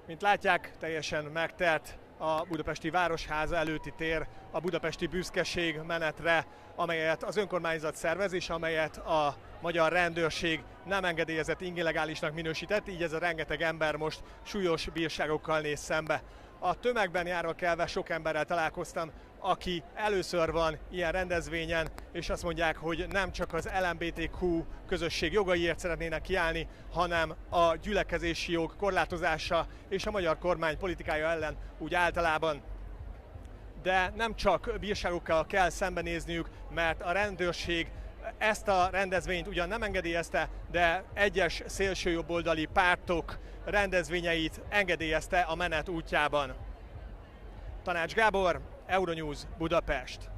Mint látják, teljesen megtelt a budapesti Városháza előtti tér a budapesti büszkeség menetre, amelyet az önkormányzat szervez, és amelyet a magyar rendőrség nem engedélyezett illegálisnak minősített, így ez a rengeteg ember most súlyos bírságokkal néz szembe. A tömegben járva kelve sok emberrel találkoztam, aki először van ilyen rendezvényen, és azt mondják, hogy nem csak az LMBTQ közösség jogaiért szeretnének kiállni, hanem a gyülekezési jog korlátozása és a magyar kormány politikája ellen úgy általában. De nem csak bírságokkal kell szembenézniük, mert a rendőrség ezt a rendezvényt ugyan nem engedélyezte, de egyes szélsőjobboldali pártok rendezvényeit engedélyezte a menet útjában. Tanács Gábor, Euronews, Budapest.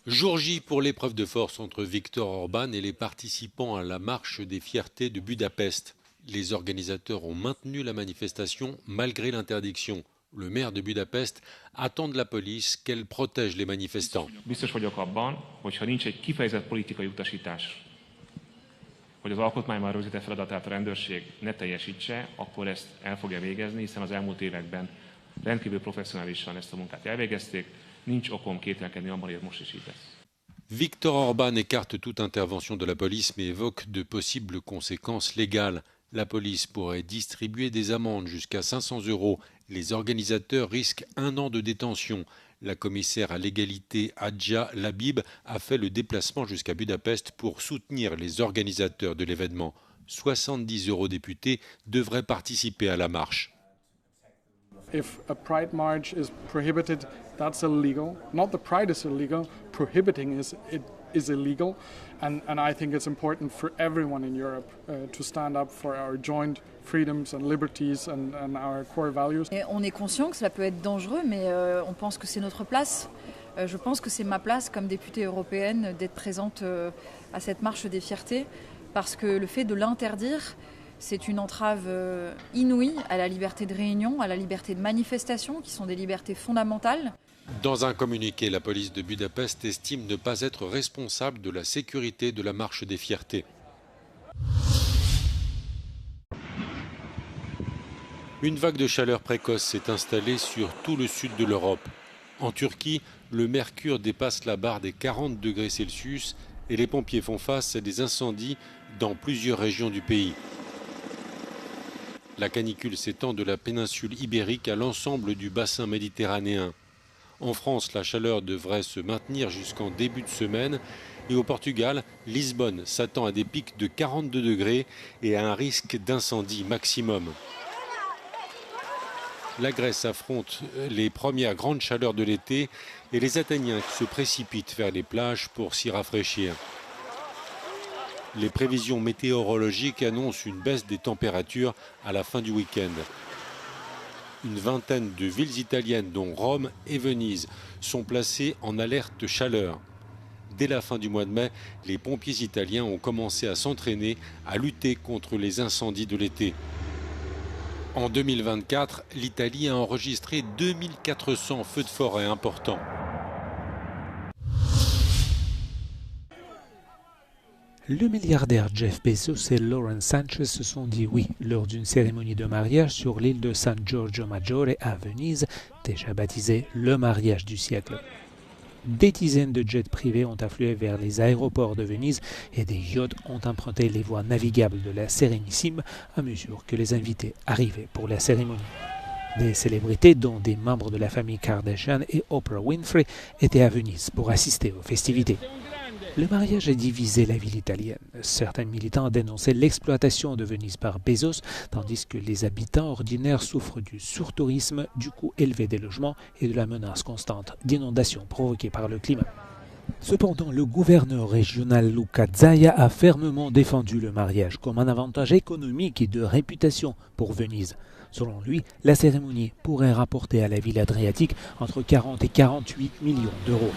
Jour J pour l'épreuve de force entre Viktor Orban et les participants à la marche des fiertés de Budapest. Les organisateurs ont maintenu la manifestation malgré l'interdiction. Le maire de Budapest attend de la police qu'elle protège les manifestants. Biztos vagyok abban, hogy ha nincs egy kifejezett politikai utasítás, hogy az alkotmányban rögzített feladatát a rendőrség ne teljesítse, akkor ezt el fogja végezni, hiszen az elmúlt években rendkívül professzionálisan ezt a munkát elvégezték. Nincs okom kételkedni abban, hogy most is így lesz. Viktor Orban écarte toute intervention de la police mais évoque de possibles conséquences légales. La police pourrait distribuer des amendes jusqu'à 500 €. Les organisateurs risquent 1 an de détention. La commissaire à l'égalité Hadja Labib a fait le déplacement jusqu'à Budapest pour soutenir les organisateurs de l'événement. 70 eurodéputés devraient participer à la marche. If a pride march is prohibited, that's illegal. Not the pride is illegal, prohibiting is illegal. And I think it's important for everyone in Europe to stand up for our joint freedoms and liberties and our core values. Et on est conscient que cela peut être dangereux, mais on pense que c'est notre place. Je pense que c'est ma place comme députée européenne d'être présente à cette marche des fiertés, parce que le fait de l'interdire, c'est une entrave inouïe à la liberté de réunion, à la liberté de manifestation, qui sont des libertés fondamentales. Dans un communiqué, la police de Budapest estime ne pas être responsable de la sécurité de la marche des fiertés. Une vague de chaleur précoce s'est installée sur tout le sud de l'Europe. En Turquie, le mercure dépasse la barre des 40 degrés Celsius et les pompiers font face à des incendies dans plusieurs régions du pays. La canicule s'étend de la péninsule ibérique à l'ensemble du bassin méditerranéen. En France, la chaleur devrait se maintenir jusqu'en début de semaine. Et au Portugal, Lisbonne s'attend à des pics de 42 degrés et à un risque d'incendie maximum. La Grèce affronte les premières grandes chaleurs de l'été et les Athéniens se précipitent vers les plages pour s'y rafraîchir. Les prévisions météorologiques annoncent une baisse des températures à la fin du week-end. Une vingtaine de villes italiennes, dont Rome et Venise, sont placées en alerte chaleur. Dès la fin du mois de mai, les pompiers italiens ont commencé à s'entraîner à lutter contre les incendies de l'été. En 2024, l'Italie a enregistré 2400 feux de forêt importants. Le milliardaire Jeff Bezos et Lauren Sanchez se sont dit oui lors d'une cérémonie de mariage sur l'île de San Giorgio Maggiore à Venise, déjà baptisée le mariage du siècle. Des dizaines de jets privés ont afflué vers les aéroports de Venise et des yachts ont emprunté les voies navigables de la Sérénissime à mesure que les invités arrivaient pour la cérémonie. Des célébrités, dont des membres de la famille Kardashian et Oprah Winfrey, étaient à Venise pour assister aux festivités. Le mariage a divisé la ville italienne. Certains militants dénonçaient l'exploitation de Venise par Bezos, tandis que les habitants ordinaires souffrent du surtourisme, du coût élevé des logements et de la menace constante d'inondations provoquées par le climat. Cependant, le gouverneur régional Luca Zaia a fermement défendu le mariage comme un avantage économique et de réputation pour Venise. Selon lui, la cérémonie pourrait rapporter à la ville adriatique entre 40 et 48 millions d'euros.